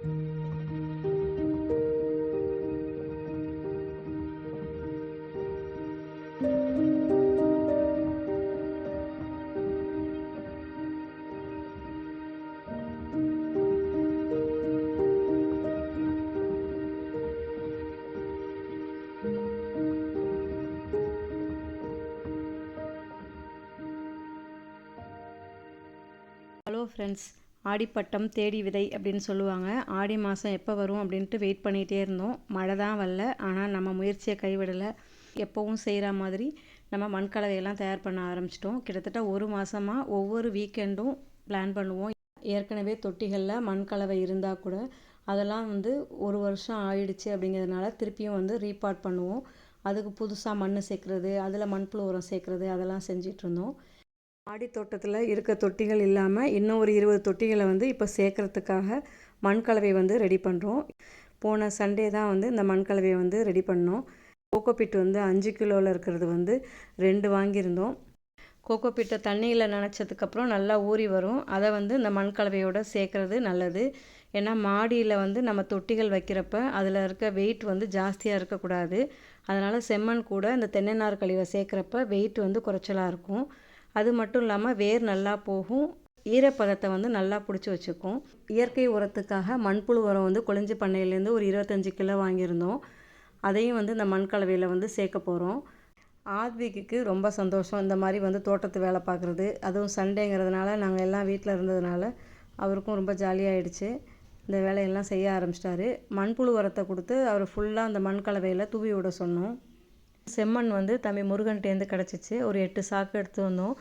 Hello friends, ஆடிப்பட்டம் தேடி விதை அப்படின்னு சொல்லுவாங்க. ஆடி மாதம் எப்போ வரும் அப்படின்ட்டு வெயிட் பண்ணிகிட்டே இருந்தோம். மழை தான் வரல. ஆனால் நம்ம முயற்சியை கைவிடலை. எப்போவும் செய்கிற மாதிரி நம்ம மண்கலவையெல்லாம் தயார் பண்ண ஆரம்பிச்சிட்டோம். கிட்டத்தட்ட ஒரு மாதமாக ஒவ்வொரு வீக்கெண்டும் பிளான் பண்ணுவோம். ஏற்கனவே தொட்டிகளில் மண்கலவை இருந்தால் கூட அதெல்லாம் ஒரு வருஷம் ஆயிடுச்சு அப்படிங்கிறதுனால திருப்பியும் ரீபாட் பண்ணுவோம். அதுக்கு புதுசாக மண் சேர்க்குறது, அதில் மண்புழு உரம் சேர்க்குறது, அதெல்லாம் செஞ்சிட்ருந்தோம். மாடி தோட்டத்தில் இருக்க தொட்டிகள் இல்லாமல் இன்னும் ஒரு 20 தொட்டிகளை இப்போ சேர்க்குறதுக்காக மண்கலவை ரெடி பண்ணுறோம். போன சண்டே தான் இந்த மண்கலவையை ரெடி பண்ணோம். கோகோபிட் 5 கிலோவில் இருக்கிறது 2 வாங்கியிருந்தோம். கோகோபிட்டை தண்ணியில் நனைச்சதுக்கப்புறம் நல்லா ஊறி வரும். அதை இந்த மண்கலவையோடு சேர்க்குறது நல்லது. ஏன்னா மாடியில் நம்ம தொட்டிகள் வைக்கிறப்ப அதில் இருக்க வெயிட் ஜாஸ்தியாக இருக்கக்கூடாது. அதனால் செம்மண் கூட இந்த தென்னை நார் கழிவை சேர்க்குறப்ப வெயிட் குறைச்சலாக இருக்கும். அது மட்டும் இல்லாமல் வேர் நல்லா போகும், ஈரப்பதத்தை நல்லா பிடிச்சி வச்சுக்கும். இயற்கை உரத்துக்காக மண்புழு உரம் கொளிஞ்சி பண்ணையிலேருந்து ஒரு 25 கிலோ வாங்கியிருந்தோம். அதையும் இந்த மண்கலவையில் சேர்க்க போகிறோம். ஆத்விக்கு ரொம்ப சந்தோஷம் இந்த மாதிரி தோட்டத்து வேலை பார்க்குறது. அதுவும் சண்டேங்கிறதுனால நாங்கள் எல்லாம் வீட்டில் இருந்ததுனால அவருக்கும் ரொம்ப ஜாலியாகிடுச்சு. இந்த வேலையெல்லாம் செய்ய ஆரம்பிச்சிட்டாரு. மண்புழு உரத்தை கொடுத்து அவர் ஃபுல்லாக அந்த மண்கலவையில் தூவி விட சொன்னோம். செம்மண் தம்பி முருகன்ட்டேருந்து கிடச்சிச்சு. ஒரு 8 சாக்கு எடுத்து வந்தோம்.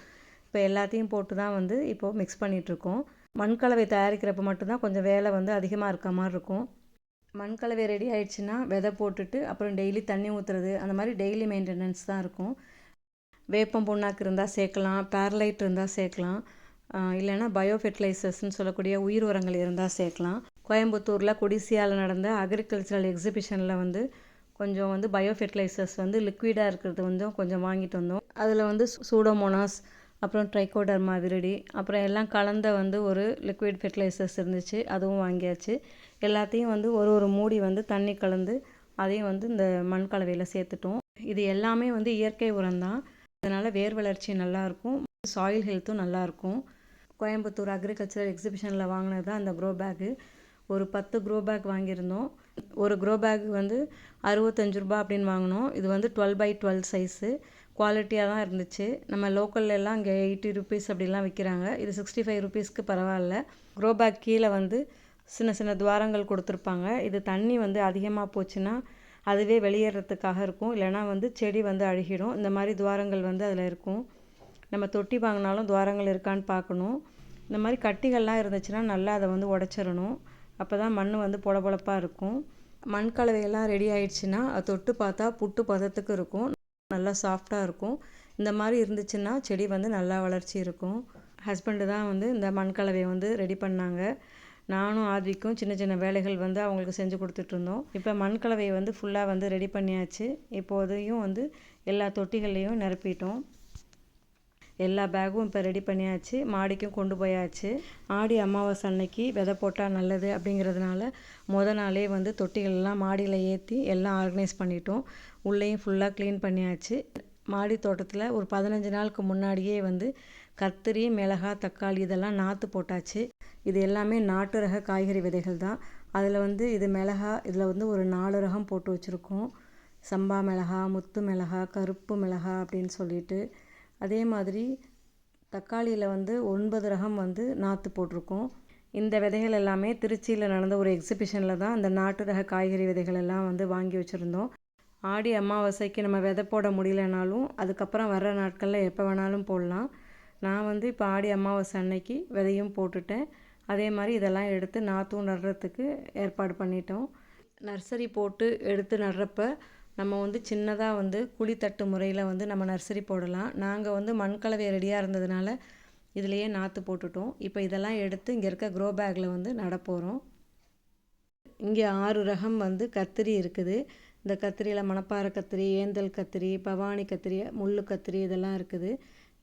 இப்போ எல்லாத்தையும் போட்டு தான் இப்போது மிக்ஸ் பண்ணிகிட்ருக்கோம். மண்கலவை தயாரிக்கிறப்ப மட்டும்தான் கொஞ்சம் வேலை அதிகமாக இருக்க மாதிரி இருக்கும். மண்கலவை ரெடி ஆகிடுச்சின்னா விதை போட்டுட்டு அப்புறம் டெய்லி தண்ணி ஊற்றுறது, அந்த மாதிரி டெய்லி மெயின்டெனன்ஸ் தான் இருக்கும். வேப்பம் புண்ணாக்கு இருந்தால் சேர்க்கலாம், பேரலைட் இருந்தால் சேர்க்கலாம், இல்லைன்னா பயோ ஃபெர்டிலைசர்ஸ்ன்னு சொல்லக்கூடிய உயிர் உரங்கள் இருந்தால் சேர்க்கலாம். கோயம்புத்தூரில் கொடிசியாவில் நடந்த அக்ரிகல்ச்சரல் எக்ஸிபிஷனில் கொஞ்சம் பயோ ஃபெர்டிலைசர்ஸ் லிக்விடாக இருக்கிறது கொஞ்சம் வாங்கிட்டு வந்தோம். அதில் சூடோமோனாஸ், அப்புறம் ட்ரைகோடர்மா விரிடி, அப்புறம் எல்லாம் கலந்த ஒரு லிக்விட் ஃபெர்டிலைசர்ஸ் இருந்துச்சு. அதுவும் வாங்கியாச்சு. எல்லாத்தையும் ஒரு மூடி தண்ணி கலந்து அதையும் இந்த மண்கலவையில் சேர்த்துட்டோம். இது எல்லாமே இயற்கை உரம் தான். அதனால் வேர் வளர்ச்சி நல்லாயிருக்கும், சாயில் ஹெல்த்தும் நல்லாயிருக்கும். கோயம்புத்தூர் அக்ரிகல்ச்சரல் எக்ஸிபிஷனில் வாங்கினது தான் அந்த க்ரோ பேக்கு. ஒரு 10 க்ரோ பேக் வாங்கியிருந்தோம். ஒரு க்ரோ பேக் 65 ரூபா அப்படின்னு வாங்கினோம். இது 12x12 சைஸு. குவாலிட்டியாக தான் இருந்துச்சு. நம்ம லோக்கல்லாம் இங்கே 80 ருபீஸ் அப்படிலாம் விற்கிறாங்க. இது 65 ருபீஸ்க்கு பரவாயில்ல. க்ரோ பேக் கீழே சின்ன சின்ன துவாரங்கள் கொடுத்துருப்பாங்க. இது தண்ணி அதிகமாக போச்சுன்னா அதுவே வெளியேறதுக்காக இருக்கும், இல்லைனா செடி அழுகிடும். இந்த மாதிரி துவாரங்கள் அதில் இருக்கும். நம்ம தொட்டி வாங்கினாலும் துவாரங்கள் இருக்கான்னு பார்க்கணும். இந்த மாதிரி கட்டிகள்லாம் இருந்துச்சுன்னா நல்லா அதை உடச்சிடணும். அப்போ தான் மண் பொலபொலப்பாக இருக்கும். மண்கலவையெல்லாம் ரெடி ஆயிடுச்சுன்னா அது தொட்டு பார்த்தா புட்டு பதத்துக்கு இருக்கும், நல்லா சாஃப்டாக இருக்கும். இந்த மாதிரி இருந்துச்சுன்னா செடி நல்லா வளர்ச்சி இருக்கும். ஹஸ்பண்டு தான் இந்த மண்கலவையை ரெடி பண்ணாங்க. நானும் ஆத்விக்கும் சின்ன சின்ன வேலைகள் அவங்களுக்கு செஞ்சு கொடுத்துட்ருந்தோம். இப்போ மண்கலவையை ஃபுல்லாக ரெடி பண்ணியாச்சு. இப்போதையும் எல்லா தொட்டிகள்லேயும் நிரப்பிட்டோம். எல்லா பேக்கும் இப்போ ரெடி பண்ணியாச்சு. மாடிக்கும் கொண்டு போயாச்சு. ஆடி அமாவாசை அன்னைக்கு விதை போட்டால் நல்லது அப்படிங்கிறதுனால நாளே தொட்டிகள்லாம் மாடியில் ஏற்றி எல்லாம் ஆர்கனைஸ் பண்ணிட்டோம். உள்ளேயும் ஃபுல்லாக க்ளீன் பண்ணியாச்சு. மாடி தோட்டத்தில் ஒரு 15 நாளுக்கு முன்னாடியே கத்திரி, மிளகாய், தக்காளி இதெல்லாம் நாற்று போட்டாச்சு. இது எல்லாமே நாட்டு ரக காய்கறி விதைகள் தான். அதில் இது மிளகாய், இதில் ஒரு 4 ரகம் போட்டு வச்சுருக்கோம். சம்பா மிளகாய், முத்து மிளகாய், கருப்பு மிளகாய் அப்படின்னு சொல்லிட்டு. அதே மாதிரி தக்காளியில் 9 ரகம் நாற்று போட்டிருக்கோம். இந்த விதைகள் எல்லாமே திருச்சியில் நடந்த ஒரு எக்ஸிபிஷனில் தான் இந்த நாட்டு ரக காய்கறி விதைகள் எல்லாம் வாங்கி வச்சுருந்தோம். ஆடி அமாவாசைக்கு நம்ம விதை போட முடியலனாலும் அதுக்கப்புறம் வர்ற நாட்களில் எப்போ வேணாலும் போடலாம். நான் இப்போ ஆடி அமாவாசை அன்னைக்கு விதையும் போட்டுட்டேன். அதே மாதிரி இதெல்லாம் எடுத்து நாற்றும் நடுறதுக்கு ஏற்பாடு பண்ணிட்டோம். நர்சரி போட்டு எடுத்து நடுறப்ப நம்ம சின்னதாக குழித்தட்டு முறையில் நம்ம நர்சரி போடலாம். நாங்கள் மண்கலவை ரெடியாக இருந்ததுனால இதிலையே நாற்று போட்டுட்டோம். இப்போ இதெல்லாம் எடுத்து இங்கே இருக்க க்ரோ பேக்கில் நட போகிறோம். இங்கே 6 ரகம் கத்திரி இருக்குது. இந்த கத்திரியில் மணப்பாறை கத்திரி, ஏந்தல் கத்திரி, பவானி கத்திரி, முள்ளு கத்திரி இதெல்லாம் இருக்குது.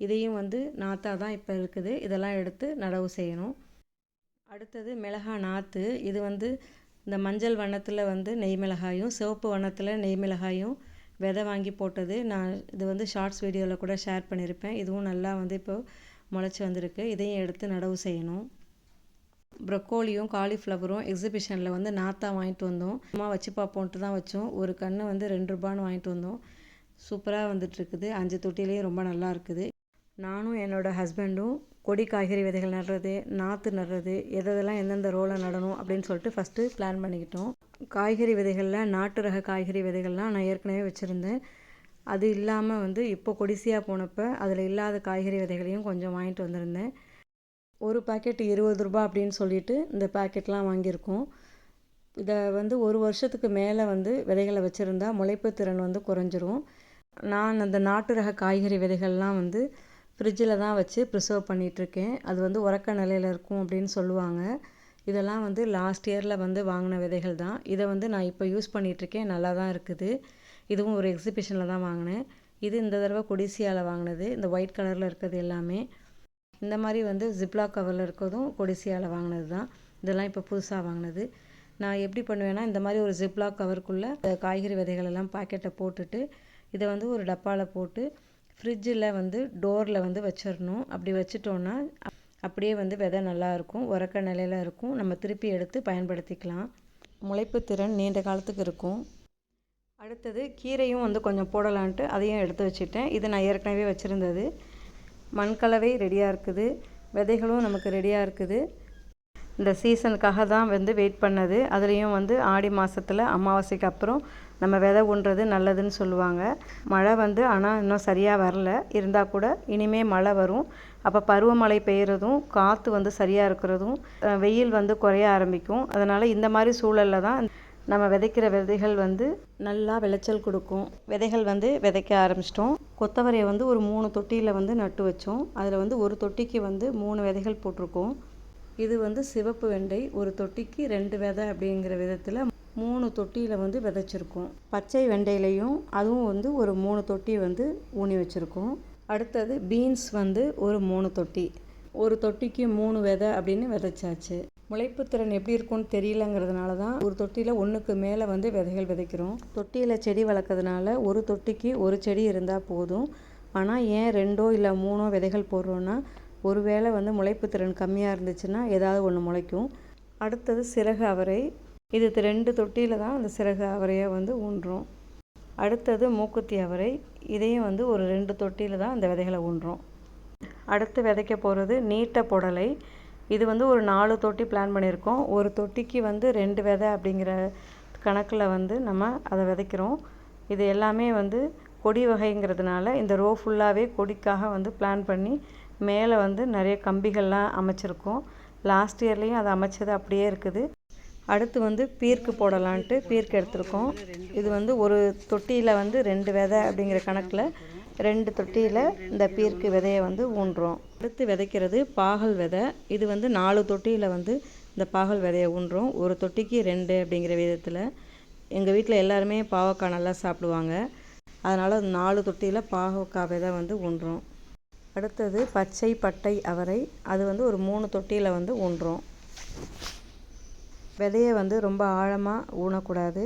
இதையும் நாற்றாக தான் இப்போ இருக்குது. இதெல்லாம் எடுத்து நடவு செய்யணும். அடுத்தது மிளகாய் நாற்று. இது வந்து இந்த மஞ்சள் வண்ணத்தில் வந்து நெய் மிளகாயும், சிவப்பு வண்ணத்தில் நெய் மிளகாயும் விதை வாங்கி போட்டது. நான் இது வந்து ஷார்ட்ஸ் வீடியோவில் கூட ஷேர் பண்ணியிருப்பேன். இதுவும் நல்லா வந்து இப்போ முளைச்சி வந்திருக்கு. இதையும் எடுத்து நடவு செய்யணும். ப்ரொக்கோலியும் காலிஃப்ளவரும் எக்ஸிபிஷனில் வந்து நாற்றா வாங்கிட்டு வந்தோம். சும்மா வச்சு பார்ப்போன்ட்டு தான் வச்சோம். ஒரு கன்று வந்து 2 ரூபான்னு வாங்கிட்டு வந்தோம். சூப்பராக வந்துட்டுருக்குது. 5 தொட்டிலையும் ரொம்ப நல்லா இருக்குது. நானும் என்னோடய ஹஸ்பண்டும் கொடி காய்கறி விதைகள் நடுறது, நாற்று நடுறது, எதெல்லாம் எந்தெந்த ரோலை நடணும் அப்படின்னு சொல்லிட்டு ஃபஸ்ட்டு பிளான் பண்ணிக்கிட்டோம். காய்கறி விதைகளில் நாட்டு ரக காய்கறி விதைகள்லாம் நான் ஏற்கனவே வச்சுருந்தேன். அது இல்லாமல் வந்து இப்போ கொடிசியாக போனப்போ அதில் இல்லாத காய்கறி விதைகளையும் கொஞ்சம் வாங்கிட்டு வந்திருந்தேன். ஒரு பாக்கெட் 20 ரூபா அப்படின்னு சொல்லிட்டு இந்த பாக்கெட்லாம் வாங்கியிருக்கோம். இதை வந்து ஒரு வருஷத்துக்கு மேலே வந்து விதைகளை வச்சுருந்தா முளைப்பு திறன் வந்து குறைஞ்சிரும். நான் அந்த நாட்டு ரக காய்கறி விதைகள்லாம் வந்து ஃப்ரிட்ஜில் தான் வச்சு ப்ரிசர்வ் பண்ணிகிட்ருக்கேன். அது வந்து உரக்க நிலையில் இருக்கும் அப்படின்னு சொல்லுவாங்க. இதெல்லாம் வந்து லாஸ்ட் இயரில் வந்து வாங்கின விதைகள் தான். இதை வந்து நான் இப்போ யூஸ் பண்ணிகிட்ருக்கேன். நல்லா தான் இருக்குது. இதுவும் ஒரு எக்ஸிபிஷனில் தான் வாங்கினேன். இது இந்த தடவை கொடிசியாவில் வாங்கினது. இந்த ஒயிட் கலரில் இருக்கிறது எல்லாமே. இந்த மாதிரி வந்து ஜிப்லாக் கவரில் இருக்கிறதும் கொடிசியாவில் வாங்கினது தான். இதெல்லாம் இப்போ புதுசாக வாங்கினது. நான் எப்படி பண்ணுவேன்னா, இந்த மாதிரி ஒரு ஜிப்லாக் கவருக்குள்ளே காய்கறி விதைகள் எல்லாம் பாக்கெட்டை போட்டுட்டு இதை வந்து ஒரு டப்பாவில் போட்டு ஃப்ரிட்ஜில் வந்து டோரில் வந்து வச்சிடணும். அப்படி வச்சிட்டோன்னா அப்படியே வந்து விதை நல்லாயிருக்கும், உரக்க நிலையில் இருக்கும். நம்ம திருப்பி எடுத்து பயன்படுத்திக்கலாம். முளைப்பு திறன் நீண்ட காலத்துக்கு இருக்கும். அடுத்தது கீரையும் வந்து கொஞ்சம் போடலான்ட்டு அதையும் எடுத்து வச்சுட்டேன். இது நான் ஏற்கனவே வச்சுருந்தது. மண்கலவை ரெடியாக இருக்குது, விதைகளும் நமக்கு ரெடியாக இருக்குது. இந்த சீசனுக்காக தான் வந்து வெயிட் பண்ணது. அதுலேயும் வந்து ஆடி மாதத்தில் அமாவாசைக்கு அப்புறம் நம்ம விதை ஊன்றது நல்லதுன்னு சொல்லுவாங்க. மழை வந்து ஆனால் இன்னும் சரியாக வரல. இருந்தால் கூட இனிமேல் மழை வரும். அப்போ பருவமழை பெய்கிறதும் காற்று வந்து சரியாக இருக்கிறதும் வெயில் வந்து குறைய ஆரம்பிக்கும். அதனால் இந்த மாதிரி சூழலில் தான் நம்ம விதைக்கிற விதைகள் வந்து நல்லா விளைச்சல் கொடுக்கும். விதைகள் வந்து விதைக்க ஆரம்பிச்சிட்டோம். கொத்தவரையை வந்து ஒரு 3 தொட்டியில் வந்து நட்டு வச்சோம். அதில் வந்து ஒரு தொட்டிக்கு வந்து 3 விதைகள் போட்டிருக்கோம். இது வந்து சிவப்பு வெண்டை. ஒரு தொட்டிக்கு 2 விதை அப்படிங்கிற விதத்தில் 3 தொட்டியில் வந்து விதைச்சிருக்கோம். பச்சை வெண்டையிலையும் அதுவும் வந்து ஒரு 3 தொட்டி வந்து ஊனி வச்சுருக்கோம். அடுத்தது பீன்ஸ் வந்து ஒரு 3 தொட்டி. ஒரு தொட்டிக்கு 3 விதை அப்படின்னு விதைச்சாச்சு. முளைப்பு திறன் எப்படி இருக்கும்னு தெரியலங்கிறதுனால தான் ஒரு தொட்டியில் 1க்கு மேலே வந்து விதைகள் விதைக்கிறோம். தொட்டியில் செடி வளர்க்கறதுனால ஒரு தொட்டிக்கு ஒரு செடி இருந்தால் போதும். ஆனால் ஏன் 2 இல்லை 3 விதைகள் போடுறோன்னா, ஒருவேளை வந்து முளைப்பு திறன் கம்மியாக இருந்துச்சுன்னா ஏதாவது ஒன்று முளைக்கும். அடுத்தது சிறகு அவரை. இது 2 தொட்டியில் தான் அந்த சிறகு அவரையை வந்து ஊன்றோம். அடுத்தது மூக்குத்தி அவரை. இதையும் வந்து ஒரு 2 தொட்டியில் தான் அந்த விதைகளை ஊன்றோம். அடுத்து விதைக்க போகிறது நீட்ட புடலை. இது வந்து ஒரு 4 தொட்டி பிளான் பண்ணியிருக்கோம். ஒரு தொட்டிக்கு வந்து 2 விதை அப்படிங்கிற கணக்கில் வந்து நம்ம அதை விதைக்கிறோம். இது எல்லாமே வந்து கொடி வகைங்கிறதுனால இந்த ரோ ஃபுல்லாகவே கொடிக்காக வந்து பிளான் பண்ணி மேலே வந்து நிறைய கம்பிகள்லாம் அமைச்சிருக்கோம். லாஸ்ட் இயர்லேயும் அதை அமைச்சது அப்படியே இருக்குது. அடுத்து வந்து பீர்க்கு போடலான்ட்டு பீர்க்கு எடுத்திருக்கோம். இது வந்து ஒரு தொட்டியில் வந்து 2 விதை அப்படிங்கிற கணக்கில் 2 தொட்டியில் இந்த பீர்க்கு விதையை வந்து ஊன்றோம். அடுத்து விதைக்கிறது பாகல் விதை. இது வந்து 4 தொட்டியில் வந்து இந்த பாகல் விதையை ஊன்றோம். ஒரு தொட்டிக்கு 2 அப்படிங்கிற விதத்தில். எங்கள் வீட்டில் எல்லாருமே பாவக்காய் நல்லா சாப்பிடுவாங்க. அதனால் 4 தொட்டியில் பாவக்காய் விதை வந்து ஊன்றோம். அடுத்தது பச்சை பட்டை அவரை. அது வந்து ஒரு 3 தொட்டியில் வந்து ஊன்றோம். விதையை வந்து ரொம்ப ஆழமாக ஊனக்கூடாது.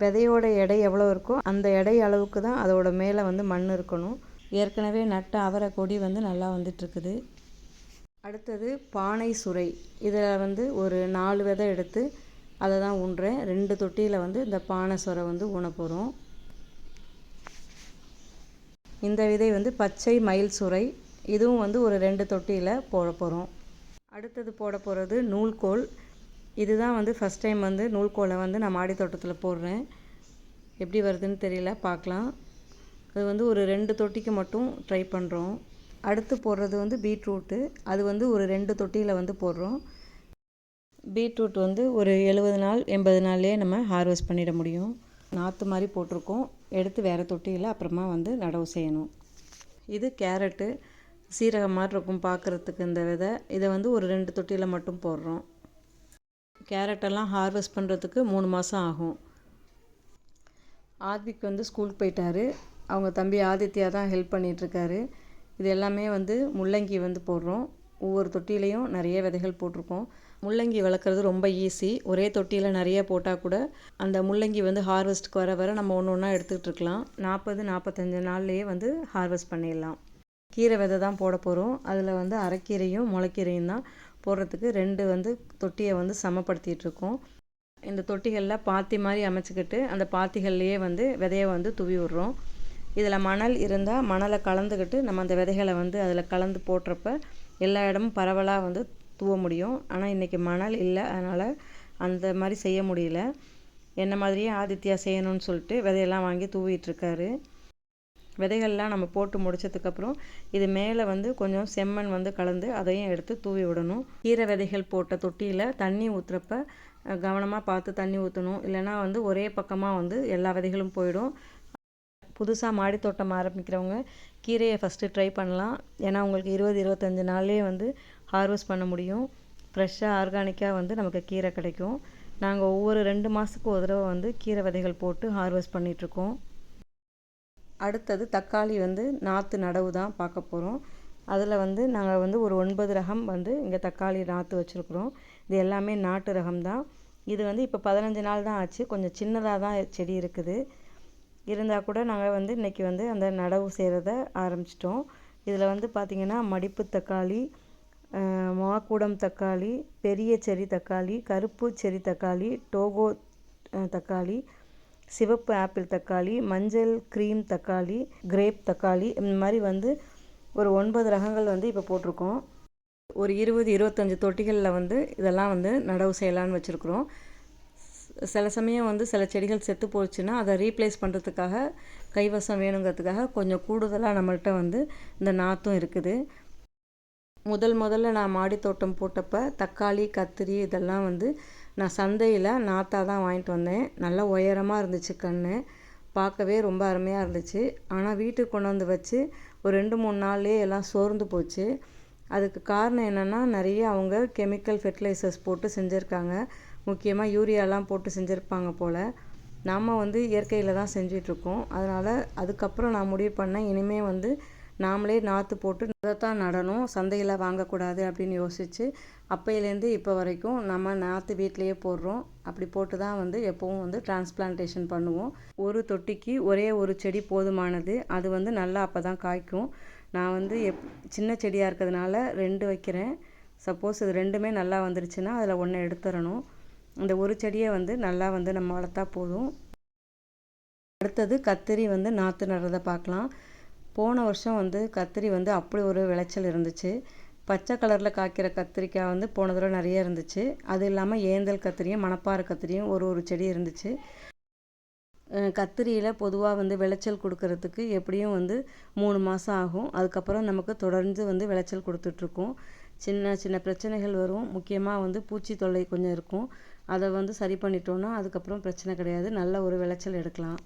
விதையோட எடை எவ்வளோ இருக்கோ அந்த எடை அளவுக்கு தான் அதோட மேலே வந்து மண் இருக்கணும். ஏற்கனவே நட்ட அவரை கொடி வந்து நல்லா வந்துட்டுருக்குது. அடுத்தது பானை சுரை. இதில் வந்து ஒரு 4 விதை எடுத்து அதை தான் ஊன்றேன். 2 தொட்டியில் வந்து இந்த பானை சுரை வந்து ஊன போகிறோம். இந்த விதை வந்து பச்சை மயில் சுரை. இதுவும் வந்து ஒரு 2 தொட்டியில் போட போகிறோம். அடுத்தது போட போகிறது நூல்கோல். இதுதான் வந்து ஃபஸ்ட் டைம் வந்து நூல்கோலை வந்து நான் மாடி தோட்டத்தில் போடுறேன். எப்படி வருதுன்னு தெரியல, பார்க்கலாம். அது வந்து ஒரு 2 தொட்டிக்கு மட்டும் ட்ரை பண்ணுறோம். அடுத்து போடுறது வந்து பீட்ரூட்டு. அது வந்து ஒரு 2 தொட்டியில் வந்து போடுறோம். பீட்ரூட் வந்து ஒரு 70 நாள் 80 நாள்லேயே நம்ம ஹார்வெஸ்ட் பண்ணிட முடியும். நாற்று மாதிரி போட்டிருக்கோம். எடுத்து வேறு தொட்டியில் அப்புறமா வந்து நடவு செய்யணும். இது கேரட்டு. சீரகம் மாதிரி இருக்கும் பார்க்குறதுக்கு இந்த விதை. இதை வந்து ஒரு 2 தொட்டியில் மட்டும் போடுறோம். கேரட்டெல்லாம் ஹார்வெஸ்ட் பண்ணுறதுக்கு 3 மாதம் ஆகும். ஆத்விக் வந்து ஸ்கூலுக்கு போயிட்டாரு. அவங்க தம்பி ஆதித்யா தான் ஹெல்ப் பண்ணிகிட்ருக்காரு. இது எல்லாமே வந்து முள்ளங்கி வந்து போடுறோம். ஒவ்வொரு தொட்டிலையும் நிறைய விதைகள் போட்டிருக்கோம். முள்ளங்கி வளர்க்குறது ரொம்ப ஈஸி. ஒரே தொட்டியில் நிறைய போட்டால் கூட அந்த முள்ளங்கி வந்து ஹார்வெஸ்ட்டுக்கு வர வர நம்ம ஒன்று ஒன்றா எடுத்துகிட்டு இருக்கலாம். 40-45 நாள்லேயே வந்து ஹார்வெஸ்ட் பண்ணிடலாம். கீரை விதை தான் போட போகிறோம். அதில் வந்து அரைக்கீரையும் முளைக்கீரையும் தான் போடுறதுக்கு 2 வந்து தொட்டியை வந்து சமப்படுத்திகிட்ருக்கோம். இந்த தொட்டிகளில் பாத்தி மாதிரி அமைச்சிக்கிட்டு அந்த பாத்திகள்லேயே வந்து விதையை வந்து தூவி விட்றோம். இதில் மணல் இருந்தால் மணலை கலந்துக்கிட்டு நம்ம அந்த விதைகளை வந்து அதில் கலந்து போடுறப்ப எல்லா இடமும் பரவலாக வந்து தூவ முடியும். ஆனால் இன்றைக்கி மணல் இல்லை, அதனால் அந்த மாதிரி செய்ய முடியல. என்ன மாதிரியே ஆதித்யா செய்யணும்னு சொல்லிட்டு விதையெல்லாம் வாங்கி தூவிட்டுருக்காரு. விதைகள்லாம் நம்ம போட்டு முடித்ததுக்கப்புறம் இது மேலே வந்து கொஞ்சம் செம்மண் வந்து கலந்து அதையும் எடுத்து தூவி விடணும். கீரை விதைகள் போட்ட தொட்டியில் தண்ணி ஊற்றுறப்ப கவனமாக பார்த்து தண்ணி ஊற்றணும். இல்லைனா வந்து ஒரே பக்கமாக வந்து எல்லா விதைகளும் போயிடும். புதுசாக மாடி தோட்டம் ஆரம்பிக்கிறவங்க கீரையை ஃபஸ்ட்டு ட்ரை பண்ணலாம். ஏன்னா உங்களுக்கு 20-25 நாள்லேயே வந்து ஹார்வெஸ்ட் பண்ண முடியும். ஃப்ரெஷ்ஷாக ஆர்கானிக்காக வந்து நமக்கு கீரை கிடைக்கும். நாங்கள் ஒவ்வொரு 2 மாதத்துக்கு ஒரு தடவை வந்து கீரை விதைகள் போட்டு ஹார்வெஸ்ட் பண்ணிகிட்ருக்கோம். அடுத்தது தக்காளி வந்து நாற்று நடவு தான் பார்க்க போகிறோம். அதில் வந்து நாங்கள் வந்து ஒரு 9 ரகம் வந்து இங்கே தக்காளி நாற்று வச்சுருக்குறோம். இது எல்லாமே நாட்டு ரகம் தான். இது வந்து இப்போ 15 நாள் தான் ஆச்சு. கொஞ்சம் சின்னதாக தான் செடி இருக்குது. இருந்தால் கூட நாங்கள் வந்து இன்றைக்கி வந்து அந்த நடவு செய்கிறத ஆரம்பிச்சிட்டோம். இதில் வந்து பார்த்திங்கன்னா மடிப்பு தக்காளி, மாக்கூடம் தக்காளி, பெரிய செரி தக்காளி, கருப்பு செரி தக்காளி, டோகோ தக்காளி, சிவப்பு ஆப்பிள் தக்காளி, மஞ்சள் க்ரீம் தக்காளி, கிரேப் தக்காளி, இந்த மாதிரி வந்து ஒரு 9 ரகங்கள் வந்து இப்போ போட்டிருக்கோம். ஒரு 20-25 தொட்டிகளில் வந்து இதெல்லாம் வந்து நடவு செய்யலான்னு வச்சுருக்குறோம். சில சமயம் வந்து சில செடிகள் செத்து போச்சுன்னா அதை ரீப்ளேஸ் பண்ணுறதுக்காக கைவசம் கொஞ்சம் கூடுதலாக நம்மள்கிட்ட வந்து இந்த நாற்றும் இருக்குது. முதல்ல நான் மாடி தோட்டம் போட்டப்போ தக்காளி, கத்திரி இதெல்லாம் வந்து நான் சந்தையில் நாற்றாக தான் வாங்கிட்டு வந்தேன். நல்லா உயரமாக இருந்துச்சு கன்று, பார்க்கவே ரொம்ப அருமையாக இருந்துச்சு. ஆனால் வீட்டுக்கு கொண்டு வந்து வச்சு ஒரு 2-3 நாள்லேயே எல்லாம் சோர்ந்து போச்சு. அதுக்கு காரணம் என்னென்னா நிறைய அவங்க கெமிக்கல் ஃபெர்டிலைசர்ஸ் போட்டு செஞ்சுருக்காங்க. முக்கியமாக யூரியாலாம் போட்டு செஞ்சுருப்பாங்க போல். நாம் வந்து இயற்கையில் தான் செஞ்சிட்ருக்கோம். அதனால் அதுக்கப்புறம் நான் முடிவு பண்ணேன், இனிமேல் வந்து நாமளே நாற்று போட்டு அதை தான் நடணும், சந்தையில் வாங்கக்கூடாது அப்படின்னு யோசித்து அப்பையிலேருந்து இப்போ வரைக்கும் நம்ம நாற்று வீட்டிலையே போடுறோம். அப்படி போட்டு தான் வந்து எப்போவும் வந்து டிரான்ஸ்பிளான்டேஷன் பண்ணுவோம். ஒரு தொட்டிக்கு ஒரே ஒரு செடி போதுமானது. அது வந்து நல்லா அப்போ தான் காய்க்கும். நான் வந்து சின்ன செடியாக இருக்கிறதுனால 2 வைக்கிறேன். சப்போஸ் இது 2மே நல்லா வந்துருச்சுன்னா அதில் 1 எடுத்துடணும். இந்த ஒரு செடியை வந்து நல்லா வந்து நம்ம வளர்த்தா போதும். அடுத்தது கத்திரி வந்து நாற்று நடுறதை பார்க்கலாம். போன வருஷம் வந்து கத்திரி வந்து அப்படி ஒரு விளைச்சல் இருந்துச்சு. பச்சை கலரில் காய்க்கிற கத்திரிக்காய் வந்து போன தடவை நிறைய இருந்துச்சு. அது இல்லாமல் ஏந்தல் கத்திரியும் மணப்பாறை கத்திரியும் ஒரு செடி இருந்துச்சு. கத்திரியில் பொதுவாக வந்து விளைச்சல் கொடுக்கறதுக்கு எப்படியும் வந்து 3 மாதம் ஆகும். அதுக்கப்புறம் நமக்கு தொடர்ந்து வந்து விளைச்சல் கொடுத்துட்ருக்கோம். சின்ன பிரச்சனைகள் வரும். முக்கியமாக வந்து பூச்சி தொல்லை கொஞ்சம் இருக்கும். அதை வந்து சரி பண்ணிட்டோன்னா அதுக்கப்புறம் பிரச்சனை கிடையாது, நல்ல ஒரு விளைச்சல் எடுக்கலாம்.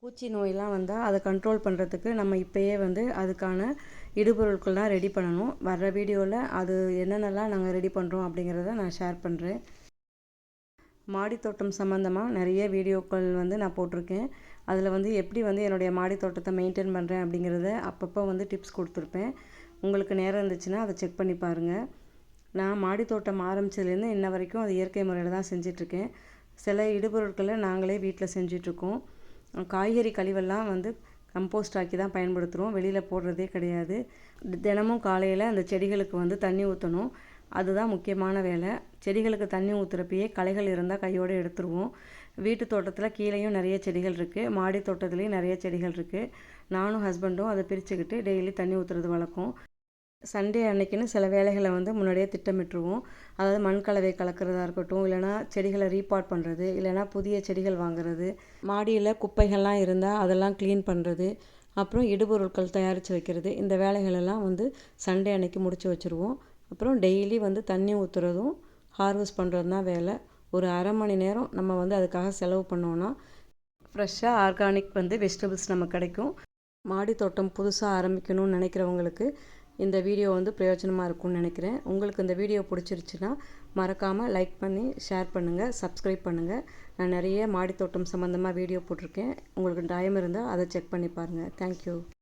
பூச்சி நோயெலாம் வந்தால் அதை கண்ட்ரோல் பண்ணுறதுக்கு நம்ம இப்போயே வந்து அதுக்கான இடுபொருட்கள்லாம் ரெடி பண்ணணும். வர்ற வீடியோவில் அது என்னென்னலாம் நாங்கள் ரெடி பண்ணுறோம் அப்படிங்கிறத நான் ஷேர் பண்ணுறேன். மாடித்தோட்டம் சம்மந்தமாக நிறைய வீடியோக்கள் வந்து நான் போட்டிருக்கேன். அதில் வந்து எப்படி வந்து என்னுடைய மாடித்தோட்டத்தை மெயின்டைன் பண்ணுறேன் அப்படிங்கிறத அப்பப்போ வந்து டிப்ஸ் கொடுத்துருப்பேன். உங்களுக்கு நேரம் இருந்துச்சுன்னா அதை செக் பண்ணி பாருங்கள். நான் மாடித்தோட்டம் ஆரம்பித்ததுலேருந்து இன்ன வரைக்கும் அது இயற்கை முறையில் தான் செஞ்சிட்ருக்கேன். சில இடுபொருட்களை நாங்களே வீட்டில் செஞ்சிட்ருக்கோம். காய்கறி கழிவெல்லாம் வந்து கம்போஸ்ட் ஆக்கி தான் பயன்படுத்துகிறோம், வெளியில் போடுறதே கிடையாது. தினமும் காலையில் அந்த செடிகளுக்கு வந்து தண்ணி ஊற்றணும். அதுதான் முக்கியமான வேலை. செடிகளுக்கு தண்ணி ஊற்றுறப்பயே களைகள் இருந்தால் கையோடு எடுத்துருவோம். வீட்டு தோட்டத்தில் கீழேயும் நிறைய செடிகள் இருக்குது, மாடி தோட்டத்துலேயும் நிறைய செடிகள் இருக்குது. நானும் ஹஸ்பண்டும் அதை பிரிச்சுக்கிட்டு டெய்லி தண்ணி ஊற்றுறது வழக்கம். சண்டே அன்னைக்குன்னு சில வேலைகளை வந்து முன்னாடியே திட்டமிட்டுருவோம். அதாவது மண் கலவை கலக்கிறதா இருக்கட்டும், இல்லைனா செடிகளை ரீபாட் பண்ணுறது, இல்லைனா புதிய செடிகள் வாங்குறது, மாடியில் குப்பைகள்லாம் இருந்தால் அதெல்லாம் க்ளீன் பண்ணுறது, அப்புறம் இடுபொருட்கள் தயாரித்து வைக்கிறது, இந்த வேலைகளெல்லாம் வந்து சண்டே அன்னைக்கு முடித்து வச்சுருவோம். அப்புறம் டெய்லி வந்து தண்ணி ஊற்றுறதும் ஹார்வெஸ்ட் பண்ணுறது தான் வேலை. ஒரு அரை மணி நேரம் நம்ம வந்து அதுக்காக செலவு பண்ணோன்னா ஃப்ரெஷ்ஷாக ஆர்கானிக் வந்து வெஜிடபிள்ஸ் நமக்கு கிடைக்கும். மாடி தோட்டம் புதுசாக ஆரம்பிக்கணும்னு நினைக்கிறவங்களுக்கு இந்த வீடியோ வந்து பிரயோஜனமாக இருக்கும்னு நினைக்கிறேன். உங்களுக்கு இந்த வீடியோ பிடிச்சிருச்சுன்னா மறக்காமல் லைக் பண்ணி ஷேர் பண்ணுங்கள், சப்ஸ்கிரைப் பண்ணுங்கள். நான் நிறைய மாடி தோட்டம் சம்மந்தமாக வீடியோ போட்டிருக்கேன். உங்களுக்கு டைம் இருந்தால் அதை செக் பண்ணி பாருங்கள். தேங்க்யூ.